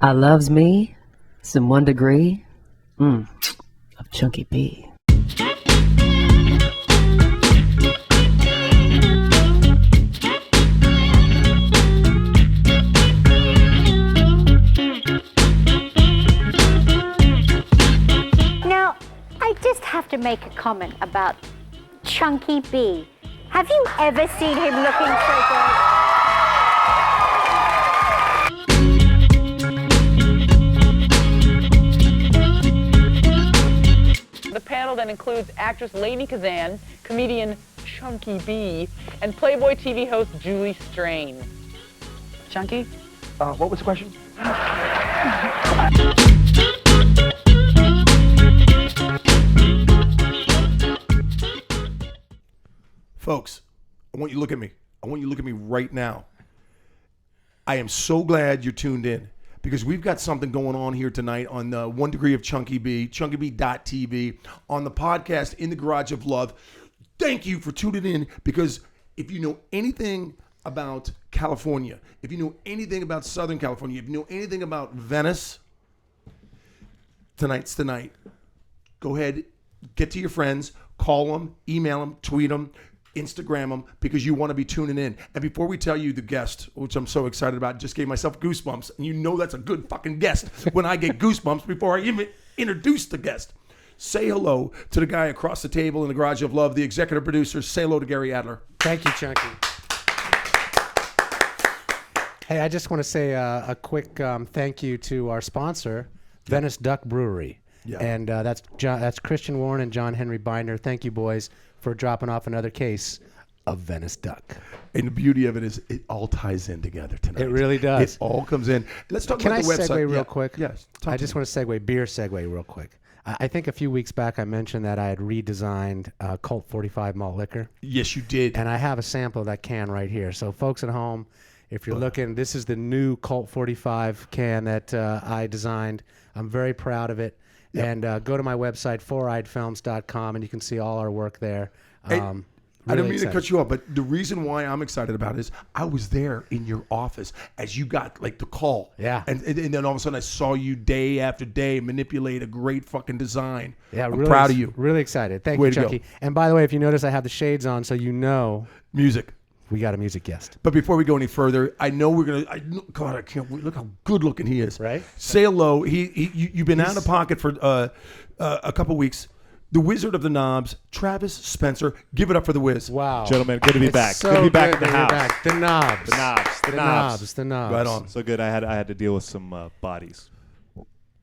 I loves me some 1 degree of Chunky B. Now, I just have to make a comment about Chunky B. Have you ever seen him looking so good? The panel then includes actress Lainey Kazan, comedian Chunky B, and Playboy TV host Julie Strain. Chunky? What was the question? Folks, I want you to look at me. I want you to look at me right now. I am so glad you're tuned in because we've got something going on here tonight on the 1 Degree of Chunky B, chunkyb.tv, on the podcast In the Garage of Love. Thank you for tuning in because if you know anything about California, if you know anything about Southern California, if you know anything about Venice, tonight's the night. Go ahead, get to your friends, call them, email them, tweet them, Instagram them, because you want to be tuning in. And before we tell you the guest, which I'm so excited about, just gave myself goosebumps, and you know that's a good fucking guest when I get goosebumps before I even introduce the guest. Say hello to the guy across the table in the Garage of Love, the executive producer. Say hello to Gary Adler. Thank you, Chunky. Hey, I just want to say a quick thank you to our sponsor, Venice Duck Brewery. Yeah. And that's Christian Warren and John Henry Binder. Thank you, boys, for dropping off another case of Venice Duck. And the beauty of it is it all ties in together tonight. It really does. It all comes in. Let's talk Can about I the website. segue real quick? Yes. I just want to beer segue real quick. I think a few weeks back I mentioned that I had redesigned Colt 45 malt liquor. Yes, you did. And I have a sample of that can right here. So folks at home, if you're looking, this is the new Colt 45 can that I designed. I'm very proud of it. Yep. And go to my website, foureyeddfilms.com, and you can see all our work there. I don't mean to cut you off, but the reason why I'm excited about it is I was there in your office as you got like the call. Yeah. And then all of a sudden I saw you day after day manipulate a great fucking design. Yeah, I'm proud of you. Really excited. Thank Way you, to Chucky. go. And by the way, if you notice, I have the shades on, so you know Music. we got a music guest. But before we go any further, I know we're gonna. God, I can't wait. Look how good looking he is. Right? Say hello. You've been out of pocket for a couple weeks. The Wizard of the Knobs, Travis Spencer. Give it up for the Wiz. Wow. Gentlemen, good to be back. So good to be back in the that you're house. back. The knobs. The knobs. The knobs. The knobs. Right on. So good. I had to deal with some bodies.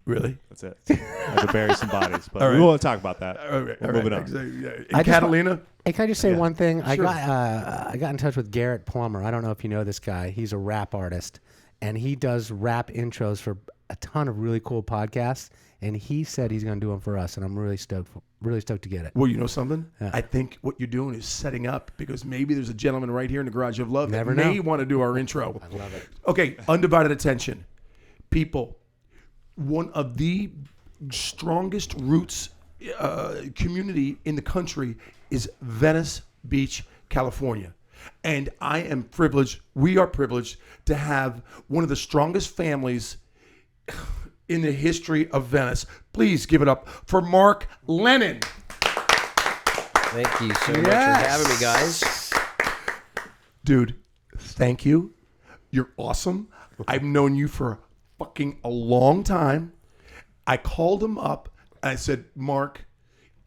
Really? That's it. I had to bury some bodies, but All right. we won't talk about that. All right. We're moving on. And Catalina. Hey, can I just say one thing? Sure. I got in touch with Garrett Plummer. I don't know if you know this guy. He's a rap artist, and he does rap intros for a ton of really cool podcasts. And he said he's going to do them for us, and I'm really stoked to get it. Well, you know something? Yeah. I think what you're doing is setting up because maybe there's a gentleman right here in the Garage of Love Never that may know. want to do our intro. I love it. Okay, undivided attention. People, one of the strongest roots community in the country is Venice Beach, California. And I am privileged, we are privileged to have one of the strongest families in the history of Venice. Please give it up for Mark Lennon. Thank you so much for having me, guys. Dude, thank you. You're awesome. I've known you for fucking a long time. I called him up and I said, Mark,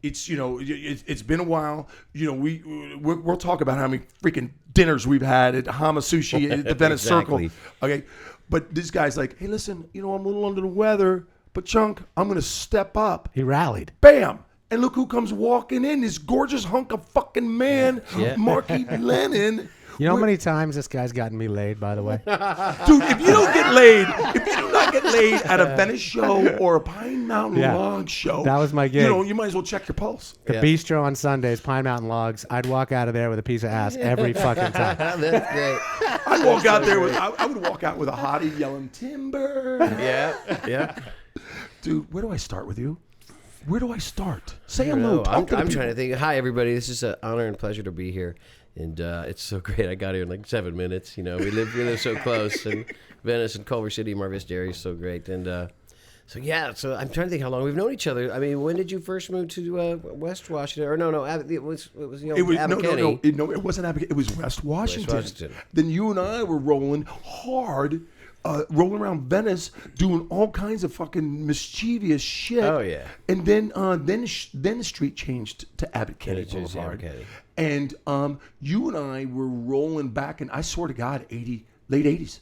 it's been a while. We'll talk about how many freaking dinners we've had at Hama Sushi at the Venice Exactly. Circle. Okay. But this guy's like, hey, listen, I'm a little under the weather, but Chunk, I'm going to step up. He rallied. Bam. And look who comes walking in, this gorgeous hunk of fucking man, Yeah. Marky Lennon. You know how many times this guy's gotten me laid, by the way? Dude, if you don't get laid, if you do not get laid at a Venice show or a Pine Mountain Yeah. Log show, That was my gig. You might as well check your pulse. The bistro on Sundays, Pine Mountain Logs. I'd walk out of there with a piece of ass every fucking time. That's great. I'd walk out there with, I would walk out with a hottie yelling timber. Yeah. Dude, where do I start with you? Where do I start? Say No, hello. I'm Talk to the trying to people. think. Hi, everybody. This is an honor and pleasure to be here. And it's so great. I got here in like 7 minutes. You know, we live so close, and Venice and Culver City, Mar Vista area is so great. And so I'm trying to think how long we've known each other. I mean, when did you first move to West Washington? Or no, it was Abercrombie. It wasn't Abercrombie. It was West Washington. Then you and I were rolling hard. Rolling around Venice, doing all kinds of fucking mischievous shit. Oh yeah. And then the street changed to Abbott Kinney Boulevard. And you and I were rolling back, and I swear to God, late 80s,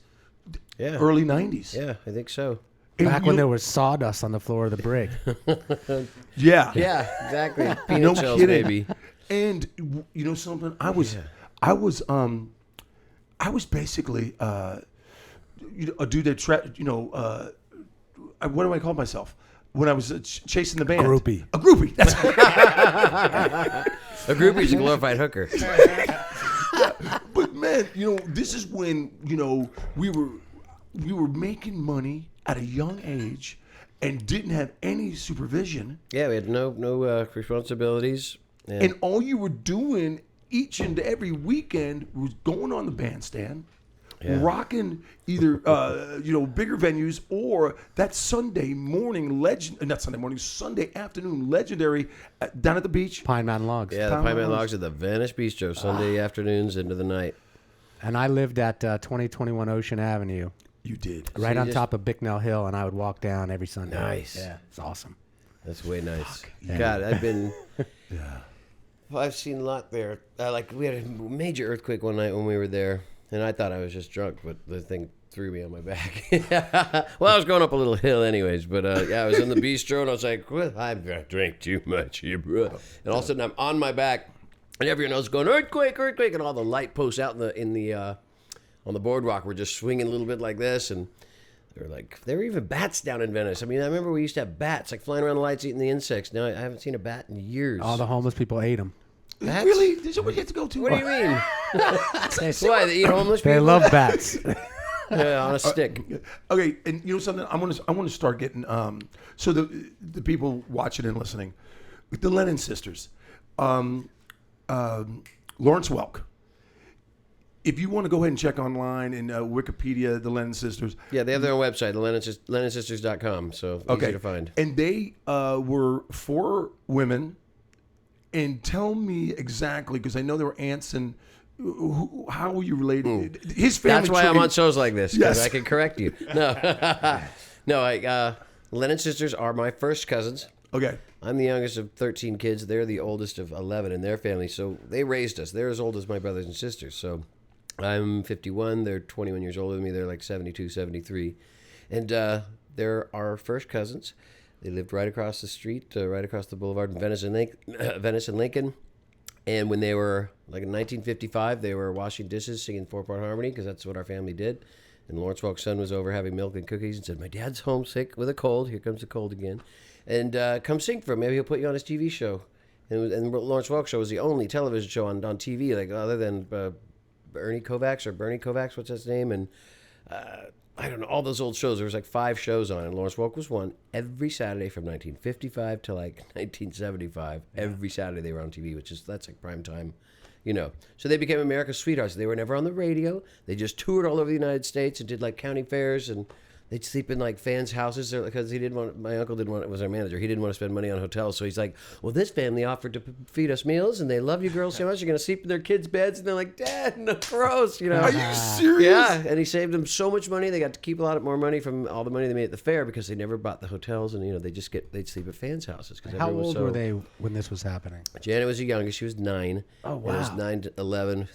early 90s. Yeah, I think so. Back when there was sawdust on the floor of the brick. Yeah. Yeah, exactly. Peanut No shells, kidding. baby. And you know something? I was basically. A dude that what do I call myself when I was chasing the band? Groupie. A groupie. That's A groupie's a glorified hooker. But man, this is when we were making money at a young age and didn't have any supervision. Yeah, we had no responsibilities. And all you were doing each and every weekend was going on the bandstand. Yeah. Rocking either bigger venues or that Sunday afternoon legendary down at the beach. Pine Mountain Logs. Yeah, the Pine Mountain Logs at the Venice Bistro Sunday afternoons into the night. And I lived at 2021 Ocean Avenue. You did. Right on top of Bicknell Hill, and I would walk down every Sunday. Nice. Yeah, it's awesome. That's way nice. Yeah. God, I've been... Well, I've seen a lot there. We had a major earthquake one night when we were there. And I thought I was just drunk, but the thing threw me on my back. Well, I was going up a little hill anyways, but I was in the bistro, and I was like, well, I've drank too much here, bro. And all of a sudden, I'm on my back, and everyone else going, earthquake, earthquake, and all the light posts out on the boardwalk were just swinging a little bit like this, and there were even bats down in Venice. I mean, I remember we used to have bats, like flying around the lights eating the insects. Now, I haven't seen a bat in years. All the homeless people ate them. Bats? Really? Did somebody get to go to? What do you mean? Why, they eat homeless people? They love bats. Yeah, on a stick. Okay, and you know something? I want to start getting so the people watching and listening, the Lennon sisters, Lawrence Welk. If you want to go ahead and check online in Wikipedia, the Lennon sisters. Yeah, they have their own website, the LennonSisters.com, so easy to find. And they were 4 women. And tell me exactly, because I know there were aunts and how were you related? His family. That's why I'm on shows like this, because Yes. I can correct you. No, Lennon sisters are my first cousins. Okay. I'm the youngest of 13 kids. They're the oldest of 11 in their family, so they raised us. They're as old as my brothers and sisters. So I'm 51. They're 21 years older than me. They're like 72, 73. And they're our first cousins. They lived right across the street, right across the boulevard in Venice and Lincoln. And when they were, like in 1955, they were washing dishes, singing 4-part harmony, because that's what our family did. And Lawrence Welk's son was over having milk and cookies and said, my dad's homesick with a cold. Here comes the cold again. And come sing for him. Maybe he'll put you on his TV show. And Lawrence Welk show was the only television show on TV, like other than Bernie Kovacs, what's his name? And I don't know, all those old shows. There was like 5 shows on, and Lawrence Welk was one. Every Saturday from 1955 to like 1975, every Saturday they were on TV, that's like prime time, So they became America's sweethearts. They were never on the radio. They just toured all over the United States and did like county fairs, and they'd sleep in like fans' houses because my uncle was our manager. He didn't want to spend money on hotels. So he's like, well, this family offered to feed us meals and they love you girls so much. You're going to sleep in their kids' beds. And they're like, Dad, no, gross, Are you serious? Yeah. And he saved them so much money. They got to keep a lot more money from all the money they made at the fair because they never bought the hotels. And, they'd sleep at fans' houses. How old were they when this was happening? Janet was the youngest. She was 9. Oh, wow. And it was 9 to 11,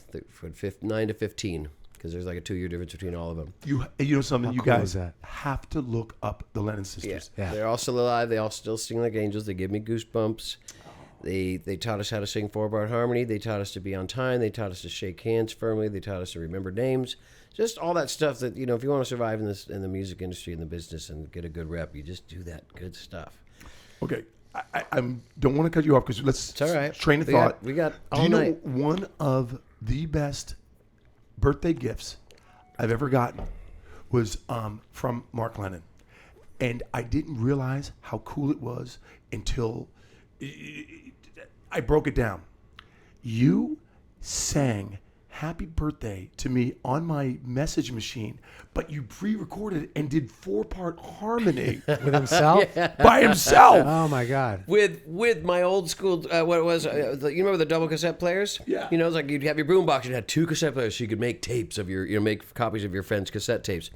9 to 15. Because there's like a 2-year difference between all of them. You know something? How You cool guys is that? have to look up the Lennon sisters. Yeah. They're all still alive. They all still sing like angels. They give me goosebumps. They taught us how to sing 4-part harmony. They taught us to be on time. They taught us to shake hands firmly. They taught us to remember names. Just all that stuff that, if you want to survive in the music industry, in the business, and get a good rep, you just do that good stuff. Okay. I don't want to cut you off because let's It's all right. train of thought. We got all Do you night. know one of the best birthday gifts I've ever gotten was from Mark Lennon. And I didn't realize how cool it was until I broke it down. You sang happy birthday to me on my message machine, but you pre-recorded it and did 4-part harmony With himself? by himself. Oh my God. With my old school, what it was, you remember the double cassette players? Yeah. You know, it's like you'd have your boombox and it had 2 cassette players, so you could make tapes of make copies of your friends' cassette tapes.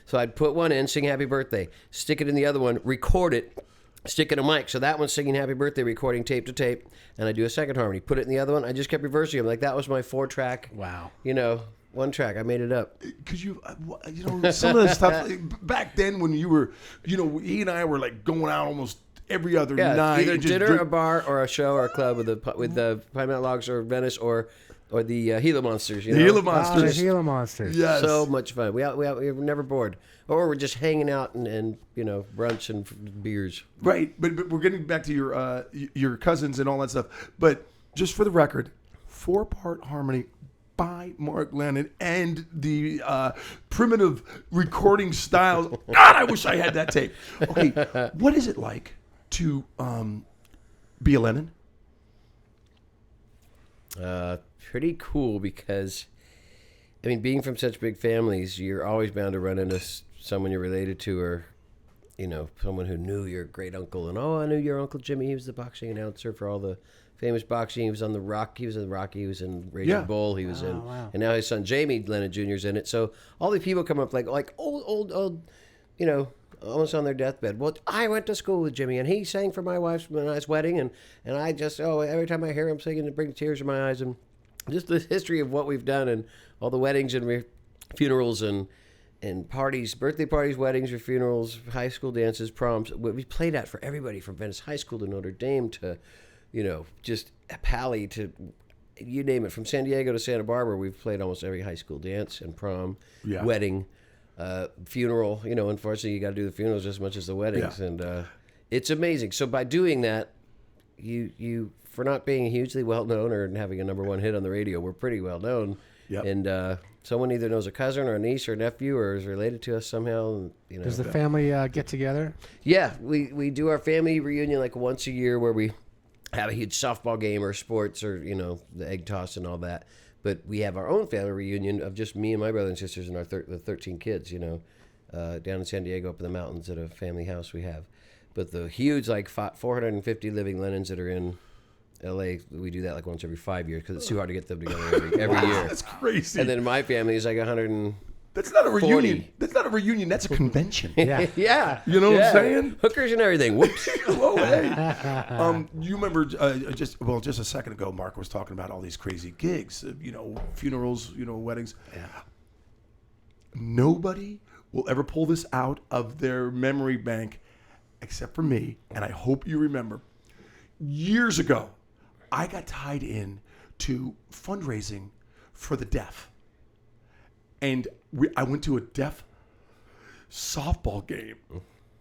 So I'd put one in, sing Happy Birthday, stick it in the other one, record it, stick it in a mic. So that one's singing Happy Birthday, recording tape to tape, and I do a second harmony. Put it in the other one. I just kept reversing them. Like that was my 4-track. Wow. You know, 1 track. I made it up. Because you know, some of the stuff back then when you were, you know, he and I were like going out almost every other night. Either and just dinner, drink- a bar, or a show, or a club with the Pine Mountain Logs, or Venice, or the Gila Monsters. You know? Gila Oh, the Monsters. Gila Monsters. Yes. So much fun. We were never bored, or we're just hanging out and you know, brunch and beers. Right, but we're getting back to your cousins and all that stuff. But just for the record, 4-part harmony by Mark Lennon and the primitive recording styles. God, I wish I had that tape. Okay, what is it like to be a Lennon? Pretty cool because, I mean, being from such big families, you're always bound to run into someone you're related to, or you know, someone who knew your great uncle. And I knew your Uncle Jimmy. He was the boxing announcer for all the famous boxing. He was on the Rock. He was in Rocky. He was in Raging Bull. He was in, wow. and now his son Jamie Lennon Jr. is in it. So all these people come up like old, you know, almost on their deathbed. Well, I went to school with Jimmy, and he sang for my wife's wedding, and I just every time I hear him singing, it brings tears to my eyes, and just the history of what we've done, and all the weddings and funerals and parties, birthday parties, weddings or funerals, high school dances, proms. We played at for everybody from Venice High School to Notre Dame to, you know, just Pally to, you name it, from San Diego to Santa Barbara. We've played almost every high school dance and prom, wedding, funeral. You know, unfortunately, you got to do the funerals just as much as the weddings, and it's amazing. So by doing that, you for not being hugely well known or having a #1 hit on the radio, we're pretty well known. Yep. And someone either knows a cousin or a niece or nephew or is related to us somehow. And, you know, Does the family get together? yeah, we do our family reunion like once a year where we have a huge softball game or sports or, you know, the egg toss and all that. But we have our own family reunion of just me and my brother and sisters and the 13 kids, you know, down in San Diego up in the mountains at a family house we have. But the huge, like 450 living Lennons that are in LA, we do that like once every 5 years because it's too hard to get them together every year. That's crazy. And then my family is like 100 and that's not a reunion. 40. That's not a reunion. That's a convention. Yeah. yeah, You know what I'm saying? Hookers and everything. Whoops. Whoa, hey. You remember just a second ago, Mark was talking about all these crazy gigs, you know, funerals, you know, weddings. Yeah. Nobody will ever pull this out of their memory bank except for me, and I hope you remember. Years ago, I got tied in to fundraising for the deaf. And I went to a deaf softball game.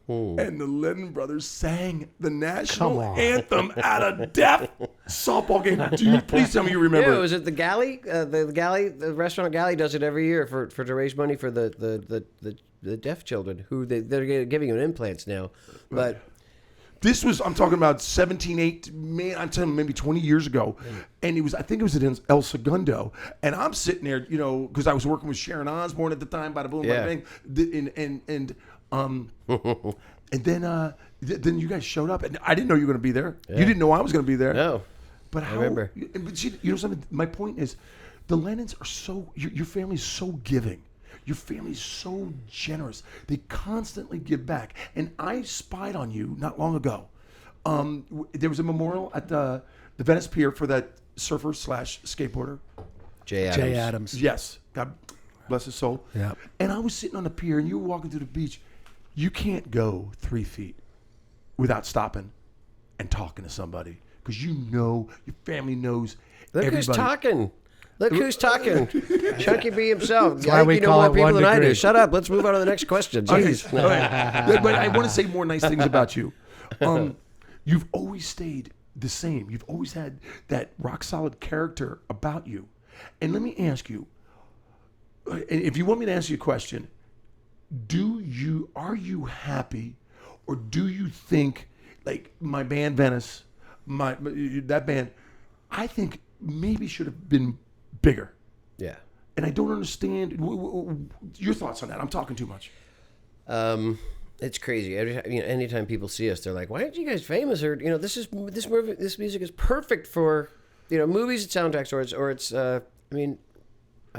And the Lennon brothers sang the national anthem at a deaf softball game. Do you please tell me you remember? Yeah, was it the Galley? The restaurant Galley does it every year for to raise money for the deaf children who they're giving them implants now. But this was, I'm talking about I'm telling you, maybe 20 years ago. And I think it was at El Segundo. And I'm sitting there, you know, because I was working with Sharon Osbourne at the time, bada boom, bada bang. And then you guys showed up, and I didn't know you were going to be there. Yeah. You didn't know I was going to be there. No, but I remember. But see, you know something? My point is, the Lennons are so your family's so giving. Your family's so generous. They constantly give back. And I spied on you not long ago. There was a memorial at the Venice Pier for that surfer / skateboarder. Jay Adams. Yes. God bless his soul. Yeah. And I was sitting on the pier, and you were walking through the beach. You can't go 3 feet without stopping and talking to somebody because you know your family knows. Look everybody. who's talking. Look who's talking. Chunky B himself. That's why we you know call more it people 1 than I do. degree. Shut up. Let's move on to the next question. Jeez. Okay. But I want to say more nice things about you. You've always stayed the same. You've always had that rock solid character about you. And let me ask you, if you want me to ask you a question, are you happy, or do you think, like my band Venice, that band, I think maybe should have been bigger. Yeah. And I don't understand your thoughts on that. I'm talking too much. It's crazy. Anytime people see us, they're like, "Why aren't you guys famous?" Or this music is perfect for movies and soundtracks, or it's I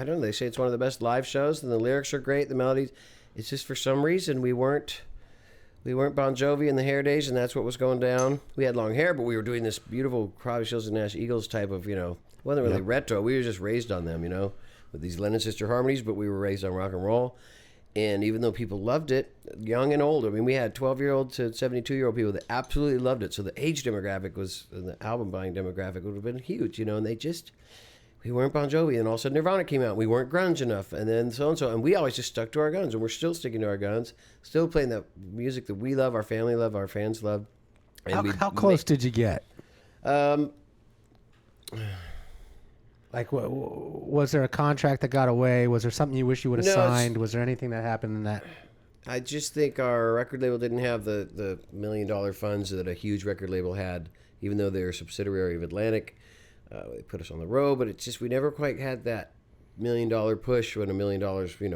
don't know. They say it's one of the best live shows, and the lyrics are great, the melodies. It's just for some reason we weren't Bon Jovi in the hair days, and that's what was going down. We had long hair, but we were doing this beautiful Crosby, Stills and Nash Eagles type of wasn't really retro. We were just raised on them, with these Lennon sister harmonies, but we were raised on rock and roll. And even though people loved it, young and old, we had 12-year-old to 72-year-old people that absolutely loved it. So the age demographic the album buying demographic would have been huge, and we weren't Bon Jovi, and all of a sudden Nirvana came out. We weren't grunge enough, and then so-and-so. And we always just stuck to our guns, and we're still sticking to our guns, still playing that music that we love, our family love, our fans love. And How close did you get? Like, was there a contract that got away? Was there something you wish you would have signed? Was there anything that happened in that? I just think our record label didn't have the $1 million funds that a huge record label had, even though they're a subsidiary of Atlantic. They put us on the road, but it's just we never quite had that $1 million push when $1 million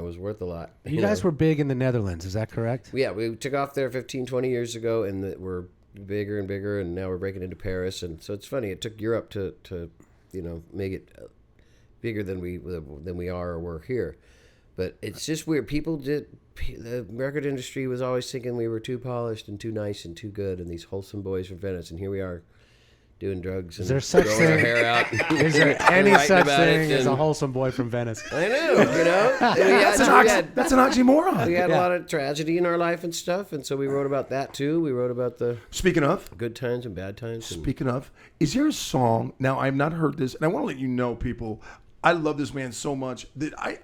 was worth a lot. You guys were big in the Netherlands, is that correct? Yeah, we took off there 15, 20 years ago, and we're bigger and bigger, and now we're breaking into Paris. And so it's funny, it took Europe to make it bigger than we are or were here. But it's just weird. The record industry was always thinking we were too polished and too nice and too good, and these wholesome boys from Venice, and here we are doing drugs and growing our hair out. Is there any such thing as a wholesome boy from Venice? I know, That's an oxymoron. We had a lot of tragedy in our life and stuff, and so we wrote about that too. We wrote about the Speaking of good times and bad times. Speaking of, is there a song? Now I've not heard this, and I want to let you know, people. I love this man so much that I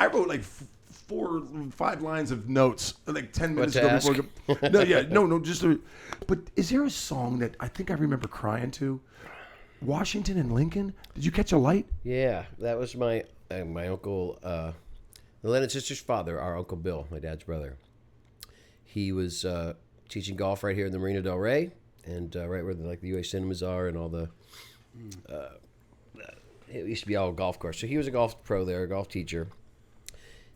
wrote like 4 or 5 lines of notes like 10 minutes ago before. But is there a song that I think I remember crying to? Washington and Lincoln. Did you catch a light? Yeah, that was my uncle, the Lennon sisters' father, our Uncle Bill, my dad's brother. He was teaching golf right here in the Marina Del Rey, and right where the UA cinemas are, and all the. It used to be all golf course. So he was a golf pro there, a golf teacher.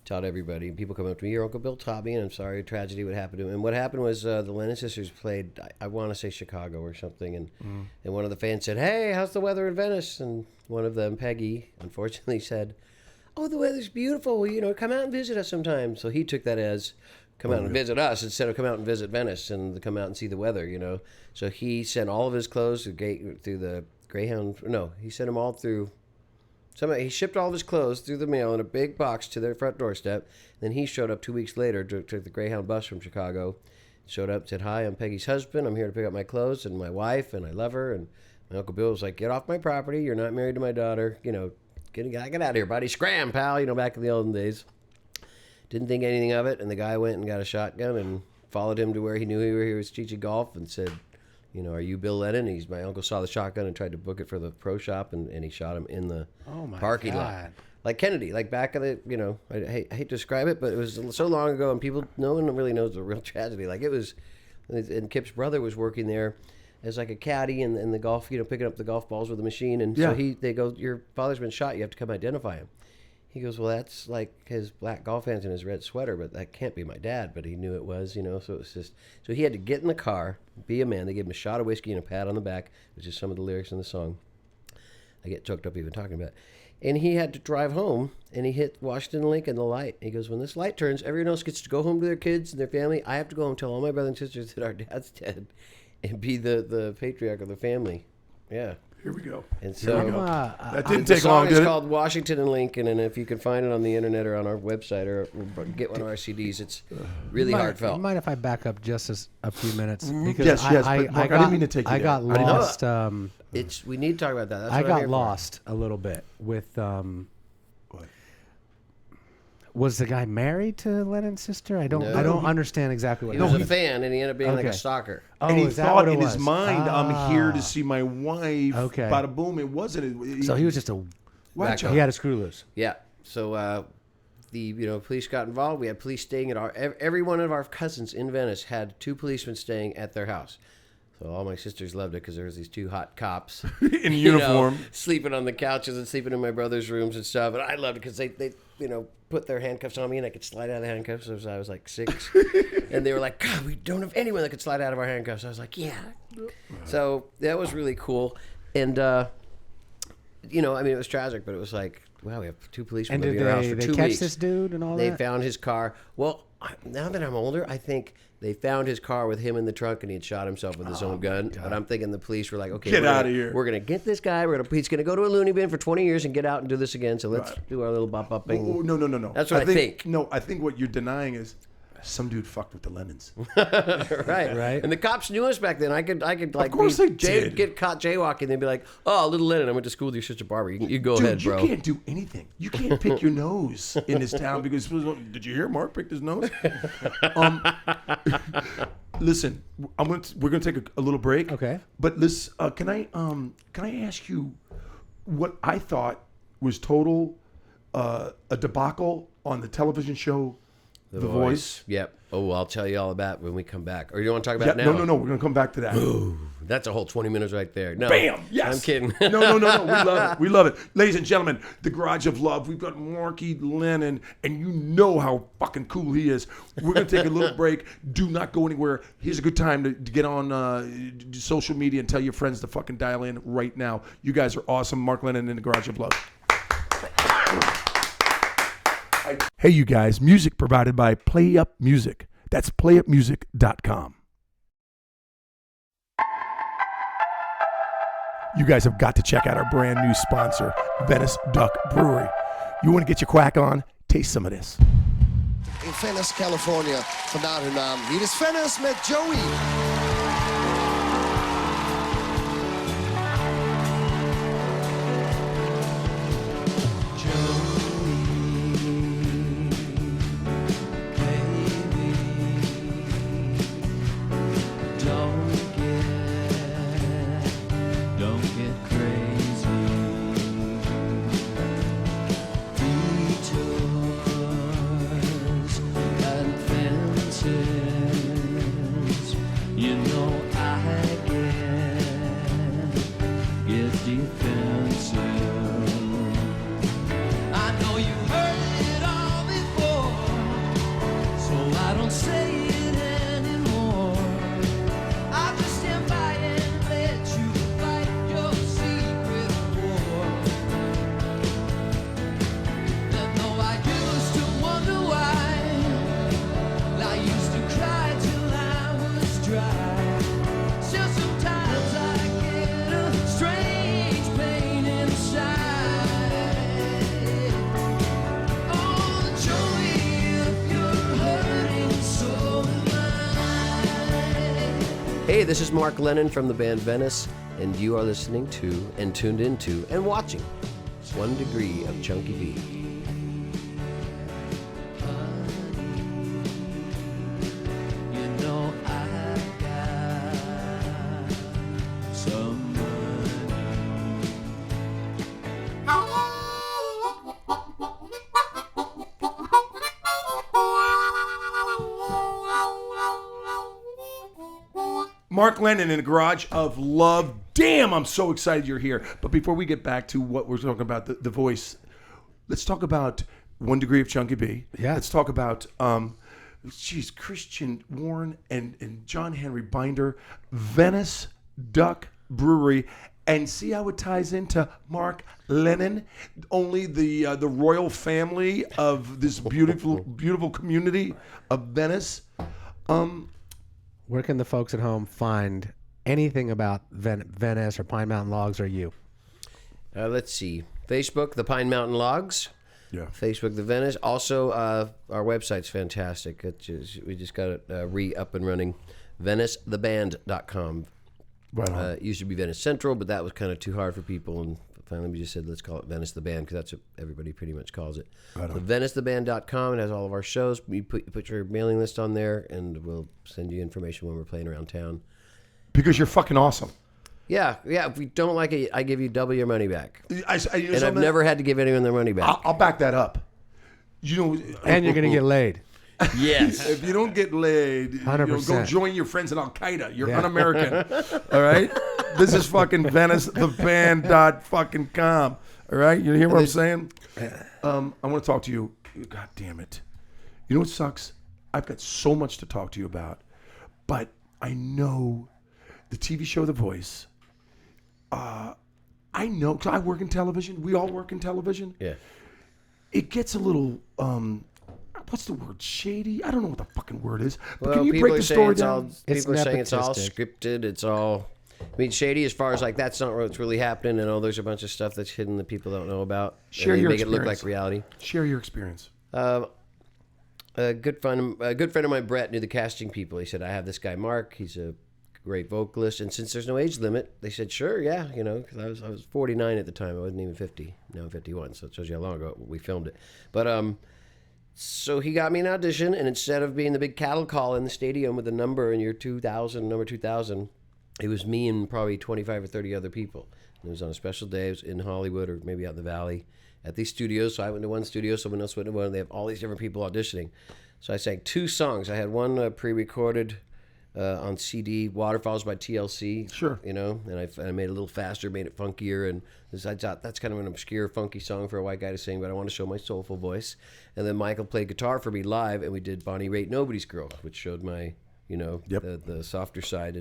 Taught everybody. People come up to me, your Uncle Bill taught me, and I'm sorry a tragedy would happen to him. And what happened was the Lennon sisters played, I want to say Chicago or something, and one of the fans said, "Hey, how's the weather in Venice?" And one of them, Peggy, unfortunately said, "Oh, the weather's beautiful. Come out and visit us sometime." So he took that as come out and visit us instead of come out and visit Venice and come out and see the weather, So he sent all of his clothes through the Greyhound. No, he sent them all through. He shipped all of his clothes through the mail in a big box to their front doorstep. Then he showed up 2 weeks later, took the Greyhound bus from Chicago, showed up, said, "Hi, I'm Peggy's husband. I'm here to pick up my clothes and my wife, and I love her." And my Uncle Bill was like, "Get off my property. You're not married to my daughter. Get out of here, buddy. Scram, pal." Back in the olden days. Didn't think anything of it, and the guy went and got a shotgun and followed him to where he knew he was teaching golf and said, "Are you Bill Lennon?" My uncle saw the shotgun and tried to book it for the pro shop, and he shot him in the parking lot. Like Kennedy, like back of the, I hate to describe it, but it was so long ago, and no one really knows the real tragedy. Like it was, and Kip's brother was working there as like a caddy and the golf, picking up the golf balls with a machine. And so they go, "Your father's been shot. You have to come identify him." He goes, "Well, that's like his black golf pants and his red sweater, but that can't be my dad." But he knew it was, so it was just, so he had to get in the car, be a man. They gave him a shot of whiskey and a pat on the back, which is some of the lyrics in the song. I get choked up even talking about it. And he had to drive home, and he hit Washington and Lincoln, the light. He goes, "When this light turns, everyone else gets to go home to their kids and their family. I have to go home and tell all my brothers and sisters that our dad's dead and be the patriarch of the family." Yeah. Here we go. And so that didn't take long, did it? The song is did it? called Washington and Lincoln, and if you can find it on the internet or on our website or get one of our CDs, it's really heartfelt. Mind if I back up just a few minutes? Because Yes, but Mark, I didn't mean to take you I there. got lost. We need to talk about that. That's I what I'm here got lost a little bit with. Was the guy married to Lennon's sister? I don't understand exactly what He was a fan, and he ended up being like a stalker. Oh, And he is that thought what it in his was? mind, "I'm here to see my wife." Okay. Bada boom. It wasn't. So he was just a Whack he had a screw loose. Yeah. So the police got involved. We had police staying at every one of our cousins in Venice had 2 policemen staying at their house. So all my sisters loved it because there was these two hot cops In uniform. sleeping on the couches and sleeping in my brother's rooms and stuff. And I loved it because they put their handcuffs on me and I could slide out of the handcuffs as I was like 6. And they were like, God, we don't have anyone that could slide out of our handcuffs. I was like, yeah. So that was really cool. And, it was tragic, but it was like, wow, we have 2 policemen And living did in our house for they 2 catch weeks. this dude and all They that? found his car. Well, now that I'm older, I think they found his car with him in the trunk and he had shot himself with his own gun. But I'm thinking the police were like, okay, Get outta here. We're going to get this guy. He's going to go to a loony bin for 20 years and get out and do this again. So let's do our little bop-upping. Oh, no. That's what I think. No, I think what you're denying is some dude fucked with the Lennons. Right. And the cops knew us back then. I could like, Of course they did. get caught jaywalking. They'd be like, oh, little Lennon, I went to school with your sister Barbara. You go Dude, ahead, bro. you can't do anything. You can't pick your nose in this town because did you hear Mark picked his nose? Listen, we're gonna take a little break. Okay. But listen, can I ask you what I thought was total a debacle on the television show The Voice? Yep. Oh, I'll tell you all about it when we come back. Or you want to talk about it now? No. We're gonna come back to that. Ooh, that's a whole 20 minutes right there. No, Bam! Yes. I'm kidding. No. We love it. Ladies and gentlemen, the Garage of Love. We've got Marky Lennon, and you know how fucking cool he is. We're going to take a little break. Do not go anywhere. Here's a good time to get on social media and tell your friends to fucking dial in right now. You guys are awesome. Mark Lennon in the Garage of Love. Hey, you guys. Music provided by Play Up Music. That's playupmusic.com. You guys have got to check out our brand new sponsor, Venice Duck Brewery. You want to get your quack on? Taste some of this. In Venice, California. Vandaar hun naam. Hier is Venice met Joey. Hey, this is Mark Lennon from the band Venice, and you are listening to and tuned into and watching 1 Degree of Chunky B. Mark Lennon in the Garage of Love. Damn, I'm so excited you're here. But before we get back to what we're talking about, the Voice, let's talk about 1 Degree of Chunky B. Yeah. Let's talk about, Christian Warren and John Henry Binder, Venice Duck Brewery, and see how it ties into Mark Lennon, only the royal family of this beautiful community of Venice. Where can the folks at home find anything about Venice or Pine Mountain Logs or you? Let's see. Facebook, the Pine Mountain Logs. Yeah. Facebook, the Venice. Also, our website's fantastic. We just got it up and running. VeniceTheBand.com. Right on. It used to be Venice Central, but that was kind of too hard for people. And finally we just said, let's call it Venice the Band, because that's what everybody pretty much calls it. Right on. So VeniceTheBand.com. It has all of our shows. You put your mailing list on there, and we'll send you information when we're playing around town. Because you're fucking awesome. Yeah. If we don't like it, I give you double your money back. And I've never had to give anyone their money back. I'll back that up. You know, And you're going to get laid. Yes. If you don't get laid, 100%. go join your friends in Al Qaeda. You're un-American. All right. This is fucking Venice, the band fucking com. All right. You hear what I'm saying? I want to talk to you. God damn it. You know what sucks? I've got so much to talk to you about, but I know the TV show The Voice. I know, 'cause I work in television. We all work in television. Yeah. It gets a little, what's the word? Shady? I don't know what the fucking word is. But Well, can you people break are the saying story it's all, down? people are saying it's all nepotistic. scripted. It's all, I mean, shady as far as like that's not what's really happening, and there's a bunch of stuff that's hidden that people don't know about. Share and they your make it look experience. like reality. Share your experience. A good friend of mine, Brett, knew the casting people. He said, I have this guy, Mark. He's a great vocalist. And since there's no age limit, they said, sure, yeah, you know, because I was 49 at the time. I wasn't even 50. Now I'm 51, so it shows you how long ago we filmed it. But so he got me an audition, and instead of being the big cattle call in the stadium with the number in your 2000, number 2000, it was me and probably 25 or 30 other people. And it was on a special day. It was in Hollywood or maybe out in the Valley at these studios. So I went to one studio, someone else went to one, and they have all these different people auditioning. So I sang 2 songs. I had one pre-recorded on CD, Waterfalls by TLC. Sure. You know, and I made it a little faster, made it funkier, and I thought that's kind of an obscure, funky song for a white guy to sing, but I want to show my soulful voice. And then Michael played guitar for me live, and we did Bonnie Raitt, Nobody's Girl, which showed my, you know, the softer side,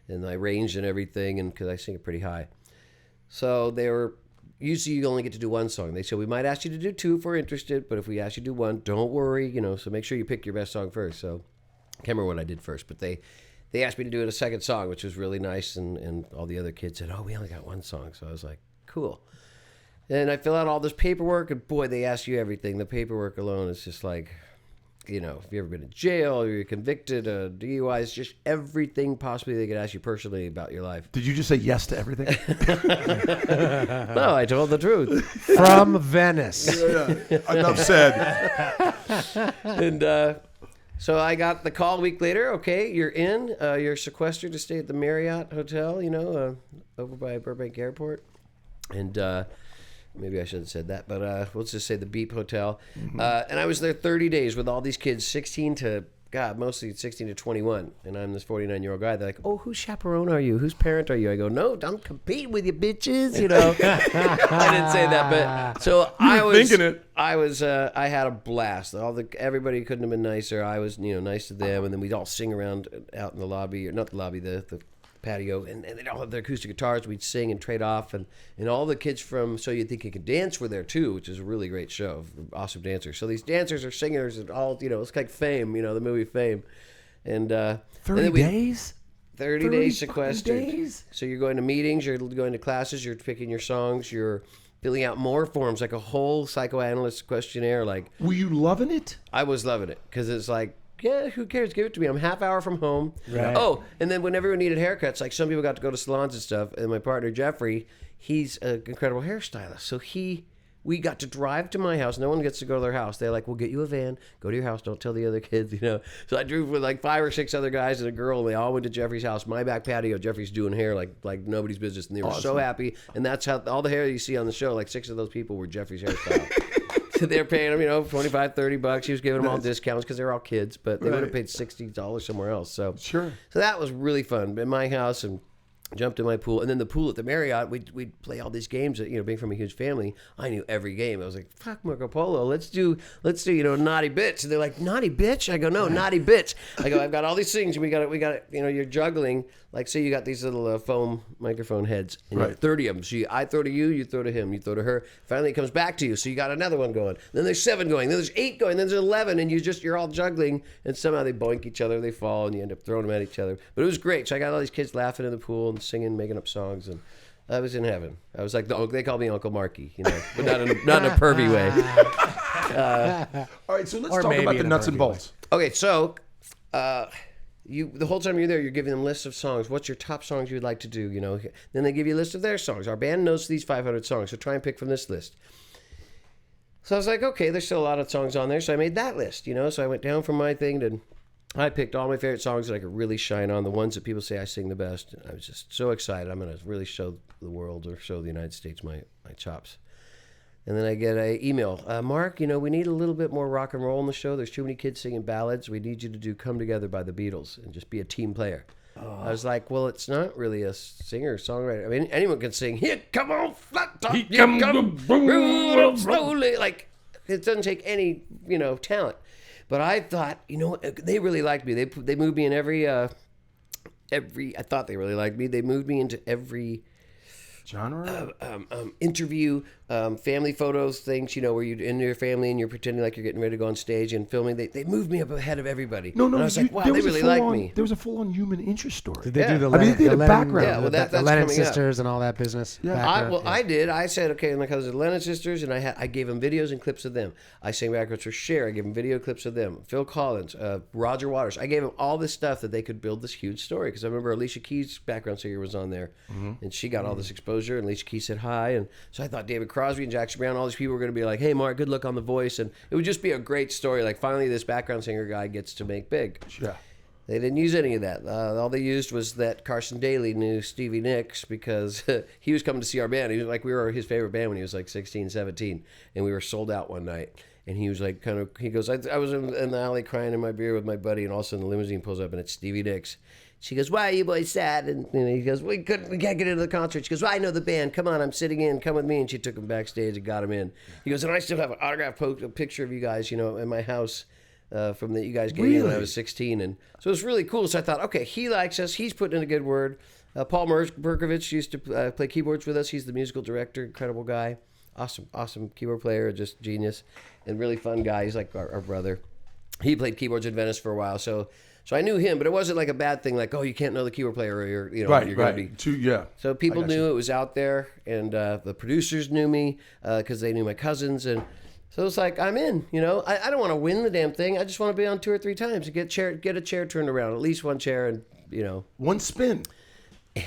and I arranged and everything, and because I sing it pretty high. So they were, usually you only get to do 1 song. They said, we might ask you to do 2 if we're interested, but if we ask you to do 1, don't worry, you know, so make sure you pick your best song first. So I can't remember what I did first, but they asked me to do it a second song, which was really nice, and all the other kids said, oh, we only got 1 song. So I was like, cool. And I fill out all this paperwork, and boy, they ask you everything. The paperwork alone is just like, you know, if you've ever been in jail or you're convicted, DUI, it's just everything possibly they could ask you personally about your life. Did you just say yes to everything? No, I told the truth. From Venice. Enough said. And so I got the call a week later. Okay, you're in. You're sequestered to stay at the Marriott Hotel, you know, over by Burbank Airport. And maybe I should have said that, but let's just say the Beep Hotel. And I was there 30 days with all these kids, 16 to, God, mostly 16 to 21. And I'm this 49-year-old guy. They're like, oh, whose chaperone are you? Whose parent are you? I go, no, don't compete with you bitches, you know. I didn't say that, but so I was thinking it. I had a blast. Everybody couldn't have been nicer. I was, you know, nice to them, and then we'd all sing around out in the lobby, or not the lobby, the patio, and they'd all have their acoustic guitars. We'd sing and trade off, and all the kids from So You Think You Could Dance were there too, which is a really great show. Awesome dancers. So these dancers are singers, and all, you know, it's like Fame, you know, the movie Fame. And 30 days? 30 days fucking sequestered. days? So you're going to meetings, you're going to classes, you're picking your songs, you're filling out more forms, like a whole psychoanalyst questionnaire. Like, Were you loving it? I was loving it because it's like, yeah, who cares? Give it to me. I'm half hour from home. Right. Oh, and then when everyone needed haircuts, like some people got to go to salons and stuff, and my partner Jeffrey, he's an incredible hairstylist. So we got to drive to my house. No one gets to go to their house. They're like, we'll get you a van. Go to your house. Don't tell the other kids, you know. So I drove with like 5 or 6 other guys and a girl, and they all went to Jeffrey's house. My back patio, Jeffrey's doing hair like nobody's business, and they were so happy. And that's how all the hair you see on the show, like 6 of those people were Jeffrey's hairstyle. So they're paying him, you know, $25, $30. He was giving them all discounts because they're all kids, but they would have paid $60 somewhere else. So Sure. So that was really fun. In my house, and jumped in my pool, and then the pool at the Marriott, we'd play all these games that, you know, being from a huge family, I knew every game. I was like, fuck Marco Polo, let's do, you know, naughty bitch. And they're like, naughty bitch? I go, no, naughty bitch. I go, I've got all these things, and we got it, you know, you're juggling. Like, say you got these little foam microphone heads, and you have 30 of them. So I throw to you, you throw to him, you throw to her. Finally, it comes back to you, so you got another one going. Then there's 7 going, then there's 8 going, then there's 11, and you're all juggling, and somehow they boink each other, they fall, and you end up throwing them at each other. But it was great. So I got all these kids laughing in the pool and singing, making up songs, and I was in heaven. I was like, they call me Uncle Marky, you know, but not in a pervy way. All right, so let's Or talk maybe about in the a nuts and pervy bolts. Okay, so the whole time you're there, you're giving them lists of songs. What's your top songs you'd like to do? You know, then they give you a list of their songs. Our band knows these 500 songs, so try and pick from this list. So I was like, okay, there's still a lot of songs on there, so I made that list. You know, so I went down from my thing and I picked all my favorite songs that I could really shine on, the ones that people say I sing the best. And I was just so excited. I'm going to really show the world, or show the United States my chops. And then I get an email, Mark, you know, we need a little bit more rock and roll in the show. There's too many kids singing ballads. We need you to do Come Together by the Beatles and just be a team player. I was like, well, it's not really a singer-songwriter. I mean, anyone can sing, here, come on, flat top, here come, roll slowly. Like, it doesn't take any, you know, talent. But I thought, you know, they really liked me. They moved me in every, I thought they really liked me. They moved me into every genre, interview, family photos, things, you know, where you're in your family and you're pretending like you're getting ready to go on stage and filming. They moved me up ahead of everybody. No, and I was like, wow, they really like me. There was a full-on human interest story. Did they Yeah. do the I mean, Lennon, they did the a Lennon, background. Yeah, well, that's the Lennon coming up. sisters and all that business? Yeah. Background, I said, okay, my cousins, the Lennon sisters, and I gave them videos and clips of them. I sang backwards for Cher. I gave them video clips of them. Phil Collins, Roger Waters. I gave them all this stuff that they could build this huge story. Because I remember Alicia Keys' background singer was on there, and she got all this exposure. And Alicia Keys said hi, and so I thought David Crosby and Jackson Brown, all these people were going to be like, hey, Mark, good luck on The Voice, and it would just be a great story. Like finally, this background singer guy gets to make big. Yeah. They didn't use any of that. All they used was that Carson Daly knew Stevie Nicks because he was coming to see our band. He was like, we were his favorite band when he was like 16, 17, and we were sold out one night. And he was like, he goes, I was in the alley crying in my beer with my buddy, and all of a sudden the limousine pulls up and it's Stevie Nicks. She goes, why are you boys sad? And he goes, we can't get into the concert. She goes, well, I know the band. Come on, I'm sitting in. Come with me. And she took him backstage and got him in. He goes, and I still have an autograph picture of you guys, you know, in my house from that you guys gave me when I was 16. And so it was really cool. So I thought, okay, he likes us. He's putting in a good word. Paul Berkovich used to play keyboards with us. He's the musical director, incredible guy. Awesome keyboard player, just genius, and really fun guy. He's like our brother. He played keyboards in Venice for a while, so I knew him, but it wasn't like a bad thing. Like, oh, you can't know the keyboard player, or you're going to be. So people knew it was out there, and the producers knew me because they knew my cousins, and so it's like I'm in. You know, I don't want to win the damn thing. I just want to be on 2 or 3 times and get a chair turned around, at least one chair, and you know, one spin.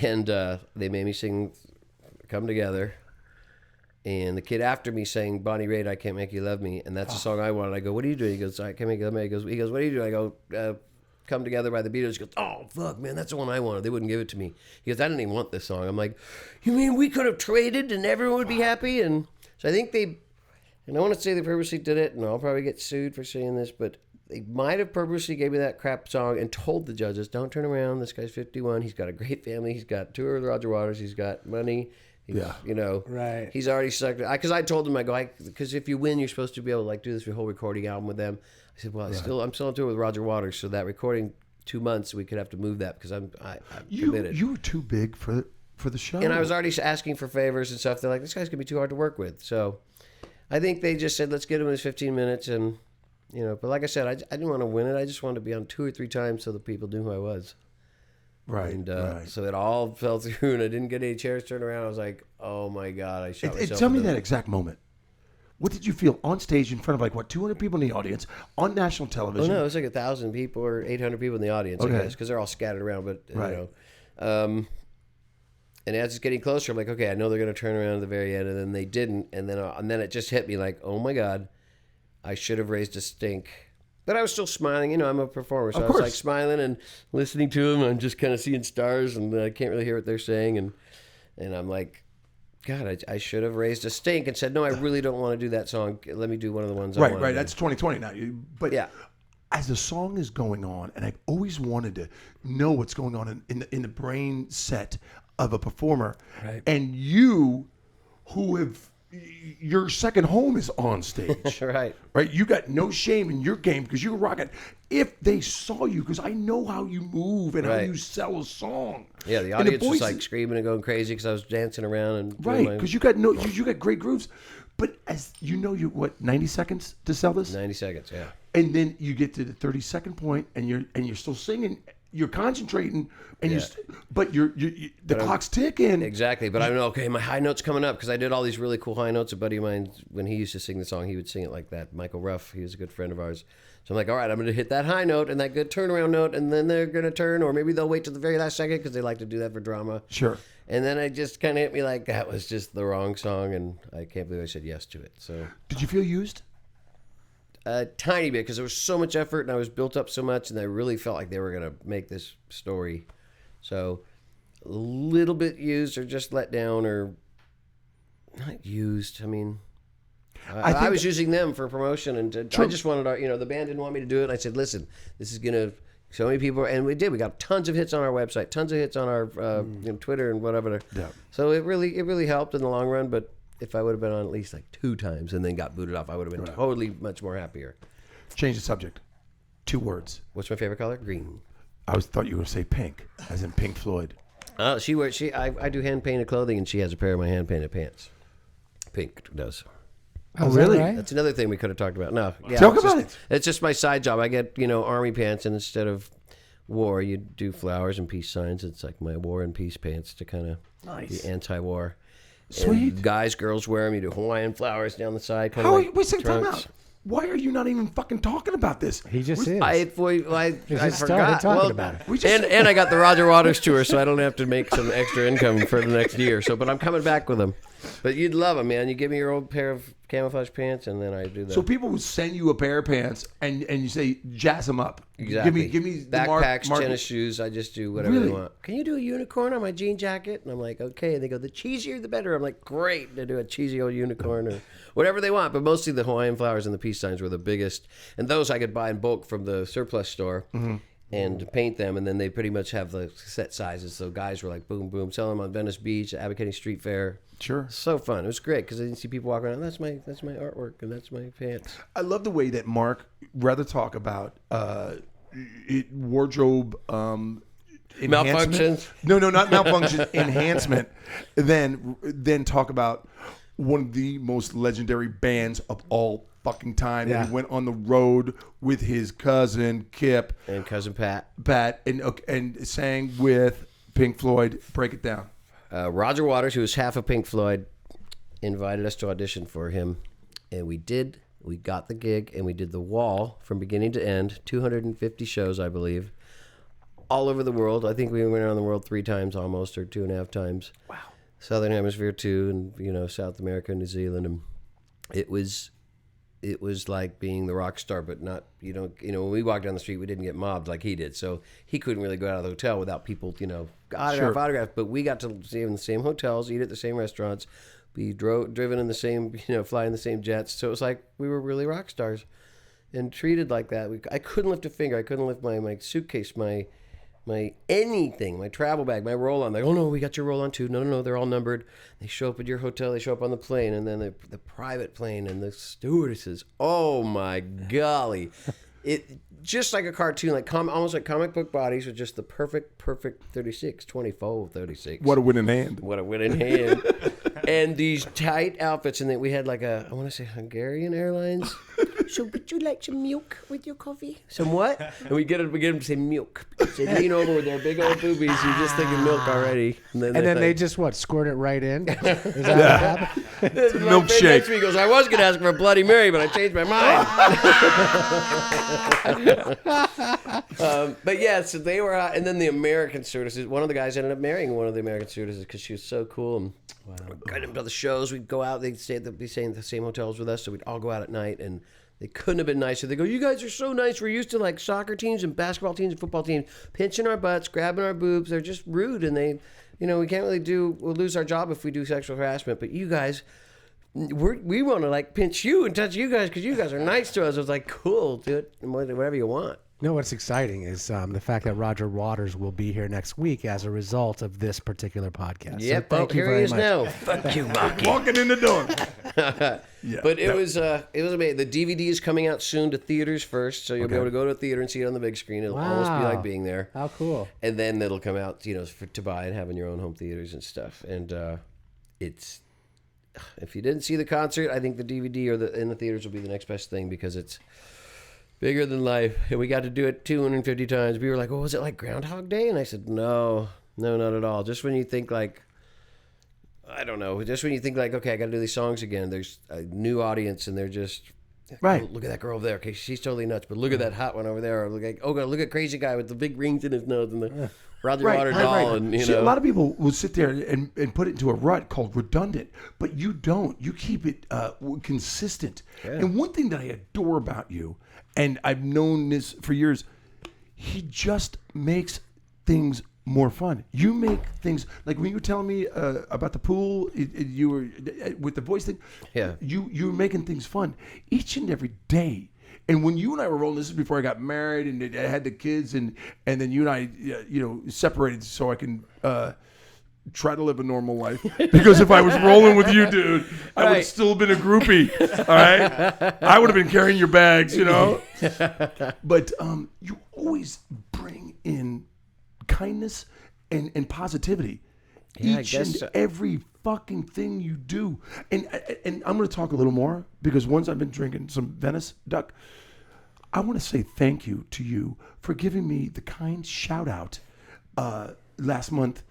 And they made me sing "Come Together." And the kid after me sang Bonnie Raitt, I Can't Make You Love Me. And that's the song I wanted. I go, what are you doing? He goes, I Can't Make You Love Me. He goes, what are you doing? I go, Come Together by the Beatles. He goes, oh, fuck, man, that's the one I wanted. They wouldn't give it to me. He goes, I didn't even want this song. I'm like, you mean we could have traded and everyone would be happy? And so I think and I want to say they purposely did it, and I'll probably get sued for saying this, but they might have purposely gave me that crap song and told the judges, don't turn around. This guy's 51. He's got a great family. He's got tour with Roger Waters. He's got money. You know, right. He's already sucked. Because I told him, because if you win, you're supposed to be able to do this whole recording album with them. I said, well, I'm still on tour with Roger Waters, so that recording 2 months, we could have to move that because I'm committed. You were too big for the show, and I was already asking for favors and stuff. They're like, this guy's gonna be too hard to work with. So I think they just said, let's get him his 15 minutes, and you know. But like I said, I didn't want to win it. I just wanted to be on 2 or 3 times so the people knew who I was. Right, and right. So it all fell through, and I didn't get any chairs turned around. I was like, "Oh my god, I shot myself." Tell me that exact moment. What did you feel on stage in front of 200 people in the audience on national television? Oh no, it was like 1,000 people or 800 people in the audience, I guess, because they're all scattered around. But right. you know, and as it's getting closer, I'm like, okay, I know they're going to turn around at the very end, and then they didn't, and then it just hit me like, oh my god, I should have raised a stink. But I was still smiling. You know, I'm a performer, so I was like smiling and listening to them. I'm just kind of seeing stars, and I can't really hear what they're saying. And I'm like, God, I should have raised a stink and said, no, I really don't want to do that song. Let me do one of the ones I want to do. Right, that's 2020 now. But yeah. As the song is going on, and I've always wanted to know what's going on in the brain set of a performer, right. And you, who have... your second home is on stage. Right. You got no shame in your game because you're rocking. If they saw you, because I know how you move and how you sell a song. Yeah, the audience was like screaming and going crazy because I was dancing around and because you got great grooves. But as you know, 90 seconds to sell this? 90 seconds, yeah. And then you get to the 32nd point, and you're still singing. You're concentrating, and the clock's ticking. Exactly, but I know, okay, my high note's coming up because I did all these really cool high notes. A buddy of mine, when he used to sing the song, he would sing it like that. Michael Ruff, he was a good friend of ours. So I'm like, all right, I'm going to hit that high note and that good turnaround note, and then they're going to turn, or maybe they'll wait till the very last second because they like to do that for drama. Sure. And then it just kind of hit me like that was just the wrong song, and I can't believe I said yes to it. So did you feel used? A tiny bit, because there was so much effort and I was built up so much, and I really felt like they were going to make this story. So a little bit used, or just let down, or not used. I mean, I was using them for promotion, and I just wanted the band didn't want me to do it. And I said, listen, this is gonna so many people, and we did. We got tons of hits on our website, tons of hits on our Twitter and whatever. Yeah. So it really helped in the long run. But if I would have been on at least like 2 times and then got booted off, I would have been totally much more happier. Change the subject. 2 words. What's my favorite color? Green. I thought you were going to say pink, as in Pink Floyd. I do hand painted clothing, and she has a pair of my hand painted pants. Pink does. Oh, really? Right? That's another thing we could have talked about. No, yeah, Talk about it. It's just my side job. I get army pants, and instead of war, you do flowers and peace signs. It's like my war and peace pants to kind of be anti-war. Sweet. And guys, girls wear them. You do Hawaiian flowers down the side. How are you? Wait, time out. Why are you not even fucking talking about this? He just is. I started forgot. talking about it. And I got the Roger Waters tour, so I don't have to make some extra income for the next year. But I'm coming back with them. But you'd love them, man. You give me your old pair of camouflage pants, and then I do that. So people would send you a pair of pants, and you say, jazz them up. Exactly. Give me the backpacks, Marky. tennis shoes. I just do whatever they want. Can you do a unicorn on my jean jacket? And I'm like, okay. They go, the cheesier the better. I'm like, great. They do a cheesy old unicorn or whatever they want. But mostly the Hawaiian flowers and the peace signs were the biggest. And those I could buy in bulk from the surplus store. And paint them, and then they pretty much have the set sizes. So guys were like, boom, boom, sell them on Venice Beach, Abercrombie Street Fair. Sure. So fun. It was great because I didn't see people walking around. That's my artwork, and that's my pants. I love the way that Mark rather talk about wardrobe Malfunctions? No, not malfunction. Enhancement. Then talk about one of the most legendary bands of all fucking time. Yeah. And he went on the road with his cousin Kip And cousin Pat. and sang with Pink Floyd. Break it down. Roger Waters, who was half of Pink Floyd, invited us to audition for him, and we did. We got the gig, and we did The Wall from beginning to end, 250 shows, I believe, all over the world. I think we went around the world 3 times almost, or 2.5 times. Wow. Southern Hemisphere too, and South America, New Zealand, and it was like being the rock star, but not, when we walked down the street, we didn't get mobbed like he did. So he couldn't really go out of the hotel without people, autograph. But we got to stay in the same hotels, eat at the same restaurants, be driven in the same, fly in the same jets. So it was like we were really rock stars and treated like that. I couldn't lift a finger. I couldn't lift my suitcase, my anything, my travel bag, my roll-on. Like, oh no, we got your roll-on too. No, they're all numbered. They show up at your hotel. They show up on the plane, and then the private plane and the stewardesses. Oh my golly, it just like a cartoon, like almost like comic book bodies with just the perfect 36, 24, 36. What a winning hand. What a winning hand. And these tight outfits, and then we had like I want to say Hungarian Airlines. So would you like some milk with your coffee? Some what? And we get them to say milk. They lean over with their big old boobies. You're just thinking milk already. And then they just squirt it right in? Is that what happened? It's a milkshake. Next week goes, I was going to ask for a Bloody Mary, but I changed my mind. But yeah, so they were out. And then the American stewardesses, one of the guys ended up marrying one of the American stewardesses because she was so cool. And we'd go to the shows. We'd go out. They'd stay in the same hotels with us. So we'd all go out at night. And they couldn't have been nicer. They go, you guys are so nice. We're used to like soccer teams and basketball teams and football teams pinching our butts, grabbing our boobs. They're just rude, and we can't really we'll lose our job if we do sexual harassment. But you guys, we want to like pinch you and touch you guys because you guys are nice to us. I was like, cool, do it, whatever you want. No, what's exciting is the fact that Roger Waters will be here next week as a result of this particular podcast. Yep, so thank you here very he is much. now. Fuck you, Marky. Walking in the door. Yeah, but it was amazing. The DVD is coming out soon to theaters first, so you'll be able to go to a theater and see it on the big screen. It'll almost be like being there. How cool! And then it'll come out, to buy and have in your own home theaters and stuff. And it's if you didn't see the concert, I think the DVD or in the theaters will be the next best thing because it's bigger than life. And we got to do it 250 times. We were like, "Oh, was it like Groundhog Day?" And I said, "No, not at all." Just when you think like. I don't know. Just when you think like, okay, I got to do these songs again, there's a new audience and they're just, right. Oh, look at that girl over there. Okay, she's totally nuts, but look at that hot one over there. Or look at crazy guy with the big rings in his nose and the Roger Water doll. And See, a lot of people will sit there and put it into a rut called redundant, but you don't. You keep it consistent. Yeah. And one thing that I adore about you, and I've known this for years, he just makes things more fun. You make things like when you were telling me about the pool, you were with the voice thing. Yeah. You were making things fun each and every day. And when you and I were rolling, this is before I got married and I had the kids, and then you and I, separated so I can try to live a normal life. Because if I was rolling with you, dude, I would have still been a groupie. All right, I would have been carrying your bags, But you always bring in kindness and positivity each and every fucking thing you do. And I'm going to talk a little more because once I've been drinking some Venice Duck, I want to say thank you to you for giving me the kind shout out last month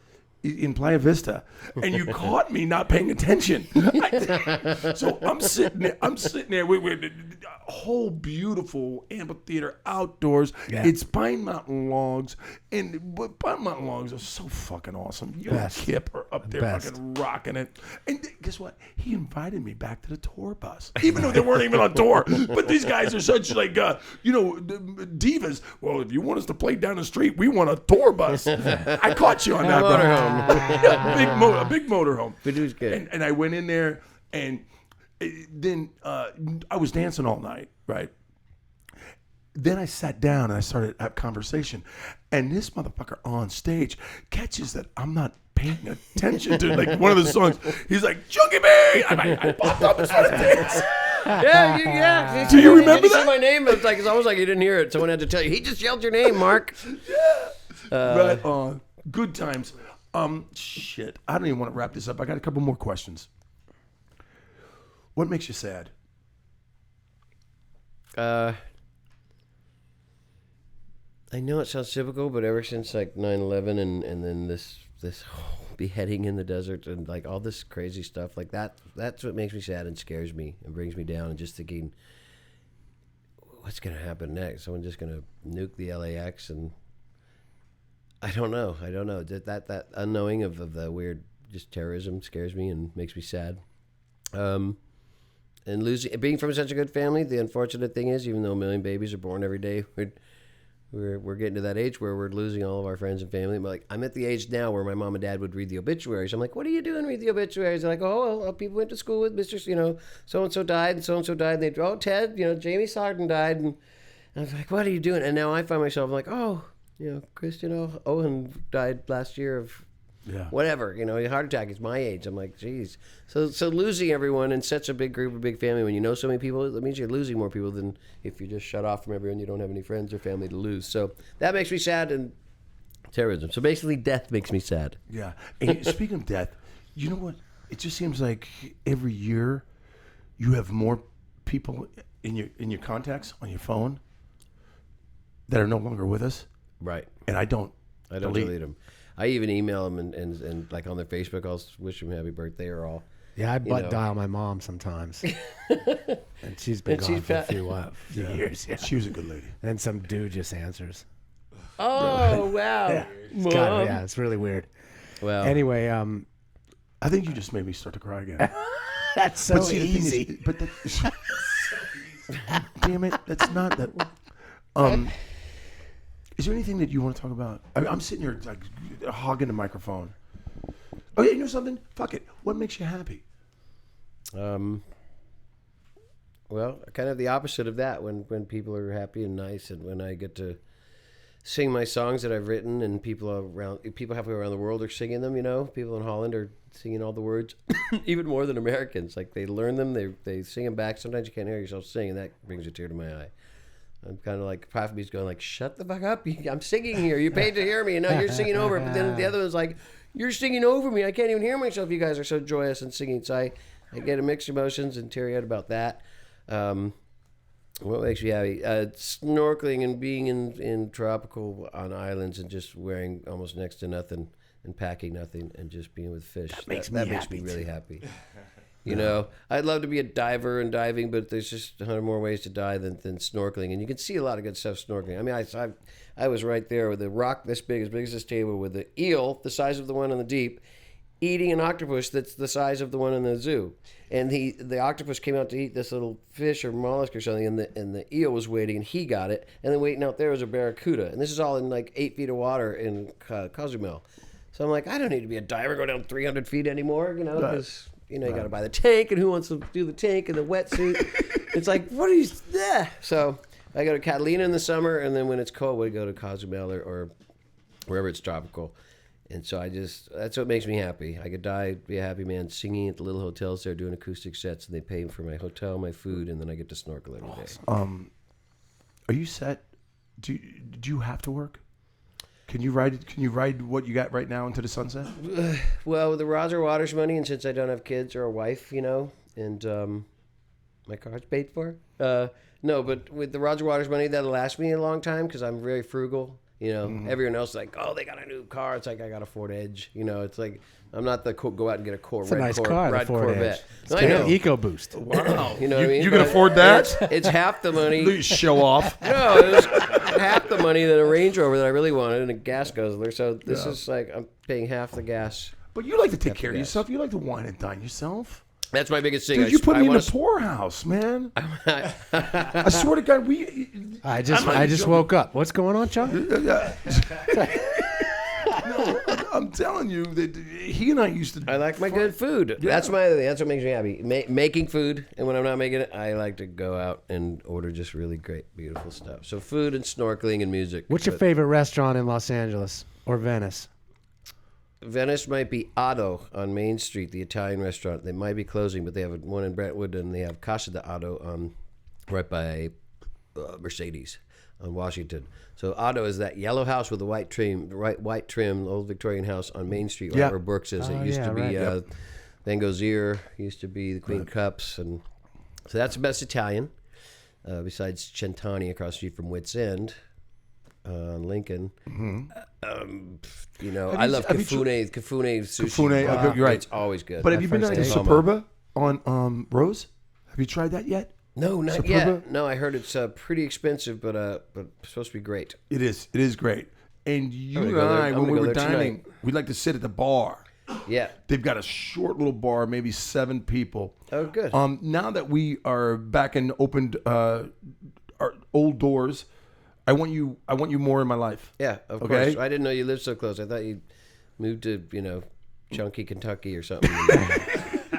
in Playa Vista, and you caught me not paying attention. So I'm sitting there with a whole beautiful amphitheater outdoors. Yeah. It's Pine Mountain logs, and Pine Mountain logs are so fucking awesome. You and Kip are up there fucking rocking it. And guess what? He invited me back to the tour bus, even though they weren't even on tour. But these guys are such divas. Well, if you want us to play down the street, we want a tour bus. I caught you on that, bro. A big motorhome. But it was good. And I went in there, and then I was dancing all night, right? Then I sat down and I started a conversation, and this motherfucker on stage catches that I'm not paying attention to like one of the songs. He's like, "Chunky B!" I popped up and started dancing. Yeah. Do you remember that? that? My name. It's almost like you didn't hear it. Someone had to tell you. He just yelled your name, Mark. Right on. Good times. Shit. I don't even want to wrap this up. I got a couple more questions. What makes you sad? I know it sounds typical, but ever since like 9/11 and then this whole beheading in the desert and like all this crazy stuff like that's what makes me sad and scares me and brings me down, and just thinking, what's gonna happen next? Someone's just gonna nuke the LAX, and I don't know. That unknowing of the weird just terrorism scares me and makes me sad. And being from such a good family, the unfortunate thing is, even though 1 million babies are born every day, we're getting to that age where we're losing all of our friends and family. But I'm at the age now where my mom and dad would read the obituaries. I'm like, what are you doing? Read the obituaries. They're like, oh, people went to school with Mr. So and so died, and so and so died. And they Ted, Jamie Sargent died, and I was like, what are you doing? And now I find myself like, Chris, Owen died last year of whatever, a heart attack. It's my age. I'm like, geez. So losing everyone in such a big group, a big family, when you know so many people, that means you're losing more people than if you're just shut off from everyone. You don't have any friends or family to lose. So that makes me sad, and terrorism. So basically, death makes me sad. Yeah. And speaking of death, you know what? It just seems like every year you have more people in your contacts on your phone that are no longer with us. Right. And I don't delete them. I even email them and like on their Facebook, I'll wish them happy birthday or all. Yeah, I butt dial my mom sometimes. And she's been gone for a few years. Yeah. She was a good lady. And some dude just answers. Oh, wow. Yeah, it's really weird. Well, anyway, I think you just made me start to cry again. That's so easy. Damn it, that's not that. Is there anything that you want to talk about? I'm sitting here like hogging the microphone. Oh yeah, you know something? Fuck it. What makes you happy? Well, kind of the opposite of that. When people are happy and nice, and when I get to sing my songs that I've written, and people halfway around the world are singing them. People in Holland are singing all the words, even more than Americans. Like they learn them, they sing them back. Sometimes you can't hear yourself sing, and that brings a tear to my eye. I'm kind of like, half of me's going like, shut the fuck up. I'm singing here. You paid to hear me, and now you're singing over it. But then the other one's like, you're singing over me. I can't even hear myself. You guys are so joyous and singing. So I get a mixed emotions and teary-eyed about that. What makes me happy? Snorkeling and being in tropical on islands and just wearing almost next to nothing and packing nothing and just being with fish. That makes me really happy. I'd love to be a diver and diving, but there's just 100 more ways to dive than snorkeling. And you can see a lot of good stuff snorkeling. I mean, I was right there with a rock this big, as big as this table, with the eel, the size of the one in the deep, eating an octopus that's the size of the one in the zoo. And the octopus came out to eat this little fish or mollusk or something, and the eel was waiting, and he got it. And then waiting out there was a barracuda. And this is all in like 8 feet of water in Cozumel. So I'm like, I don't need to be a diver, go down 300 feet anymore, because, you got to buy the tank, and who wants to do the tank and the wetsuit? It's like, what are you, So I go to Catalina in the summer, and then when it's cold, we go to Cozumel or wherever it's tropical. And so that's what makes me happy. I could die, be a happy man, singing at the little hotels there, doing acoustic sets, and they pay for my hotel, my food, and then I get to snorkel every day. Are you set? Do you have to work? Can you ride what you got right now into the sunset? Well, with the Roger Waters money, and since I don't have kids or a wife, and my car's paid for. No, but with the Roger Waters money, that'll last me a long time because I'm very frugal. Everyone else is like, oh, they got a new car. It's like I got a Ford Edge. It's like I'm not the go out and get a It's a nice car, the Ford Corvette. Edge. It's I know. EcoBoost. Wow. You know what I mean? You can afford that? It's half the money. You show off. No, it was half the money than a Range Rover that I really wanted and a gas guzzler. So this is like I'm paying half the gas. But you like to take care of yourself. You like to wine and dine yourself. That's my biggest thing. Dude, you put me in the poorhouse, man. I swear to God, I just woke up. What's going on, Chuck? No, I'm telling you that he and I used to. I like my good food. Yeah. That's my other thing. That's what makes me happy. Making food, and when I'm not making it, I like to go out and order just really great, beautiful stuff. So food and snorkeling and music. What's your favorite restaurant in Los Angeles or Venice? Venice might be Otto on Main Street, the Italian restaurant. They might be closing, but they have one in Brentwood, and they have Casa de Otto right by Mercedes on Washington. So Otto is that yellow house with the white trim, the old Victorian house on Main Street, right where Brooks is. It used to be Van Gogh used to be the Queen Cups, and so that's the best Italian. Besides Centani across the street from Wits End. Lincoln. I love Kafune sushi. Kafune, you're right. It's always good. But have you been to Superba on Rose? Have you tried that yet? No, not Superba? yet. No, I heard it's pretty expensive, but supposed to be great. It is. It is great. And you and go there. I, I'm when gonna we go were there dining, tonight. we'd like to sit at the bar. Yeah. They've got a short little bar, maybe 7 people. Oh, good. Now that we are back and opened our old doors, I want you more in my life. Yeah, of Okay? course. I didn't know you lived so close. I thought you moved to, Chunky, Kentucky or something.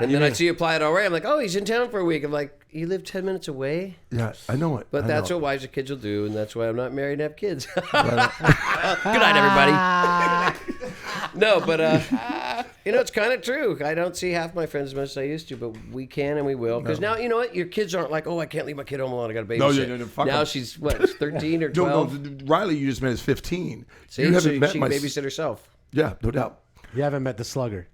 And then I see you apply it already. I'm like, oh, he's in town for a week. I'm like, you live 10 minutes away? Yeah, I know it. But that's what wives and kids will do, and that's why I'm not married and have kids. Good night, everybody. No, but, it's kind of true. I don't see half my friends as much as I used to, but we can and we will. Because now, you know what? Your kids aren't like, oh, I can't leave my kid home alone. I got to babysit. No, fuck now them. she's, 13 or 12? No, Riley, you just met is 15. See, you haven't met she can babysit herself. Yeah, no doubt. You haven't met the slugger.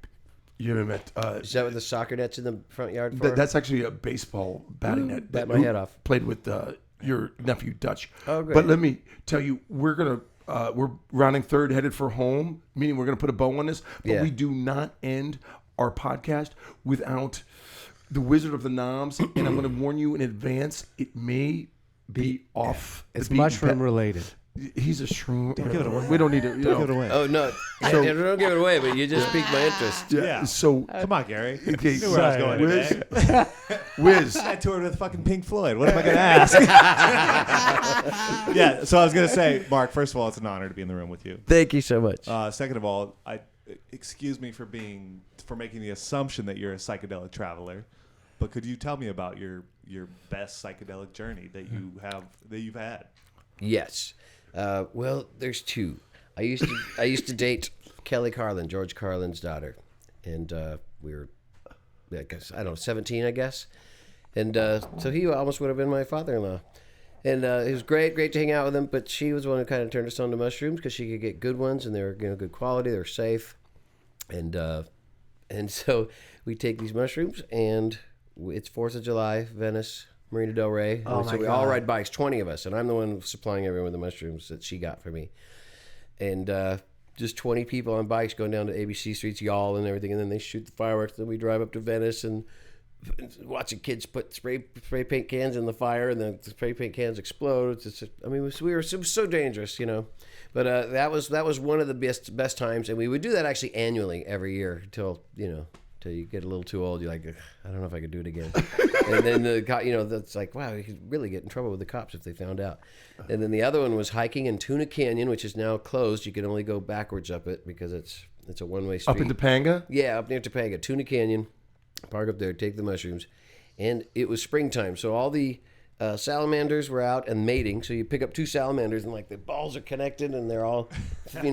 You haven't met. Is that what the soccer net's in the front yard for? That's actually a baseball batting net. Bet my head off. Played with your nephew Dutch. Oh, great. But let me tell you, we're rounding third, headed for home. Meaning we're gonna put a bow on this. But we do not end our podcast without the Wizard of the Noms. And I'm gonna warn you in advance, it may be off. It's mushroom related. He's a shroom. Don't give it away. We don't need to. Don't give it away. Oh, no. Don't give it away, but you just piqued my interest. Yeah. So Come on, Gary. okay, Knew where I was going Wiz, today. Wiz. I toured with fucking Pink Floyd. What am I going to ask? Yeah, so I was going to say, Mark, first of all, it's an honor to be in the room with you. Thank you so much. Second of all, excuse me for making the assumption that you're a psychedelic traveler, but could you tell me about your best psychedelic journey that you've had? Yes. Well, there's 2. I used to date Kelly Carlin, George Carlin's daughter, and we were, 17, I guess, and so he almost would have been my father-in-law, and it was great to hang out with him. But she was the one who kind of turned us on to mushrooms because she could get good ones, and they were good quality, they were safe, and so we take these mushrooms, and it's 4th of July, Venice. Marina Del Rey. So we all ride bikes, 20 of us, and I'm the one supplying everyone with the mushrooms that she got for me. And just 20 people on bikes going down to ABC Streets, y'all and everything, and then they shoot the fireworks, then we drive up to Venice and watching kids put spray paint cans in the fire, and the spray paint cans explode. It's just, I mean, it was so dangerous, you know. But that was one of the best times, and we would do that actually annually every year until you get a little too old. You're like, I don't know if I could do it again. And then that's like, wow, you could really get in trouble with the cops if they found out. And then the other one was hiking in Tuna Canyon, which is now closed. You can only go backwards up it because it's a one-way street. Up in Topanga? Yeah, up near Topanga, Tuna Canyon. Park up there, take the mushrooms, and it was springtime, so all the salamanders were out and mating. So you pick up two salamanders, and like the balls are connected, and they're all,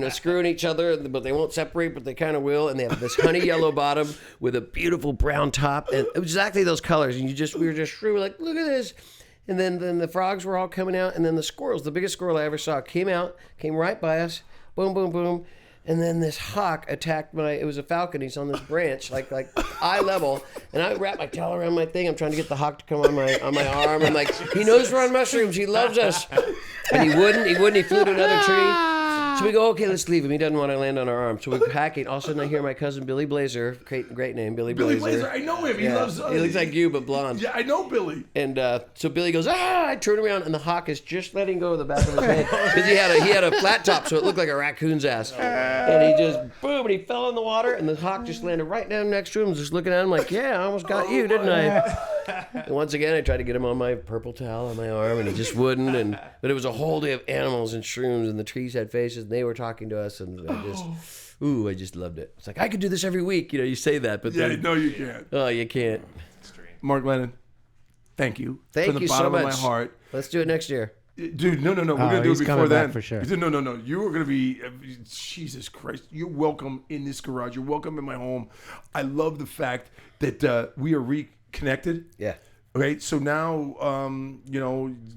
screwing each other, but they won't separate, but they kind of will. And they have this honey yellow bottom with a beautiful brown top, and exactly those colors. And we were just shrew, like, look at this. And then the frogs were all coming out, and then the squirrels, the biggest squirrel I ever saw, came right by us, boom, boom, boom. And then this hawk attacked it was a falcon. He's on this branch, like eye level. And I wrap my towel around my thing. I'm trying to get the hawk to come on my arm. I'm like, he knows we're on mushrooms. He loves us. And he wouldn't. He flew to another tree. So we go, okay, let's leave him. He doesn't want to land on our arm. So we're hacking. All of a sudden I hear my cousin Billy Blazer, great name, Billy Blazer. I know him. He loves. He looks like you, but blonde. Yeah, I know Billy. And so Billy goes, I turn around, and the hawk is just letting go of the back of his head because he had a flat top, so it looked like a raccoon's ass. And he just boom, and he fell in the water, and the hawk just landed right down next to him, just looking at him like, yeah, I almost got you, didn't I? And once again, I tried to get him on my purple towel on my arm, and he just wouldn't. But it was a whole day of animals and shrooms, and the trees had faces, and they were talking to us, and I just loved it. It's like, I could do this every week. You say that, but yeah, then, no, you can't. Oh, you can't. Mark Lennon, thank you. Thank from you the bottom so much. of my heart. Let's do it next year. Dude, no. We're going to do it he's before coming then. back for sure. No. You are going to be, Jesus Christ. You're welcome in this garage. You're welcome in my home. I love the fact that we are reconnected. Yeah. Okay, so now,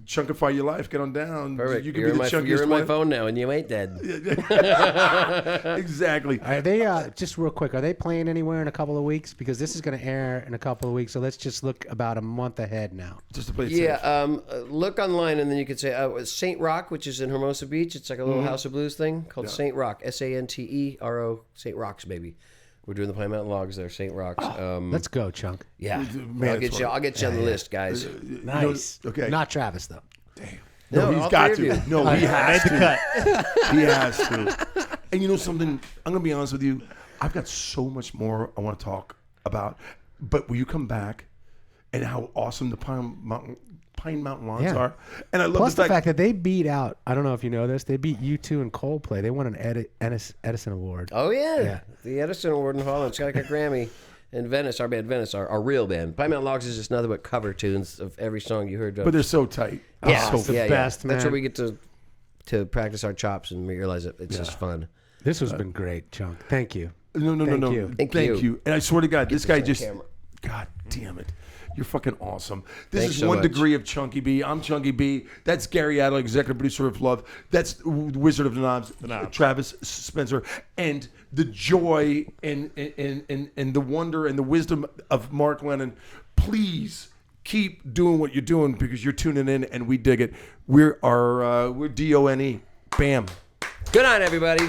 chunkify your life. Get on down. Perfect. You can You're be the chunkiest you're in my one. phone now, and you ain't dead. Exactly. Are they just real quick? Are they playing anywhere in a couple of weeks? Because this is going to air in a couple of weeks, so let's just look about a month ahead now. Just to play it Yeah, safe. look online, and then you could say St. Rock, which is in Hermosa Beach. It's like a little House of Blues thing called St. Rock, Santero, St. Rocks, baby. We're doing the Pine Mountain Logs there, St. Rocks. Let's go, Chunk. Yeah, Man, I'll get you on the list, guys. Nice. okay. Not Travis, though. No, all he's got three of to. you. No, he has to. He has to. And you know something? I'm going to be honest with you. I've got so much more I want to talk about. But will you come back and how awesome the Pine Mountain Lawns are? And I love Plus the fact that they beat out, I don't know if you know this, they beat U2 and Coldplay. They won an Edison Award. Oh, yeah. The Edison Award in Holland. It's got like a Grammy. And Venice, our band Venice, our real band. Pine Mountain Logs is just nothing but cover tunes of every song you heard. But they're so tight. Yeah, it's the best, man. That's where we get to practice our chops and realize that it's just fun. This has been great, Chunk. Thank you. No. you. Thank Thank you. you. And I swear to God, this guy on just... camera. God damn it. You're fucking awesome. This Thanks is so One much. Degree of Chunky B. I'm Chunky B. That's Gary Adler, executive producer of Love. That's Wizard of the Knobs, Travis Spencer. And the joy and the wonder and the wisdom of Mark Lennon. Please keep doing what you're doing because you're tuning in and we dig it. We're DONE. Bam. Good night, everybody.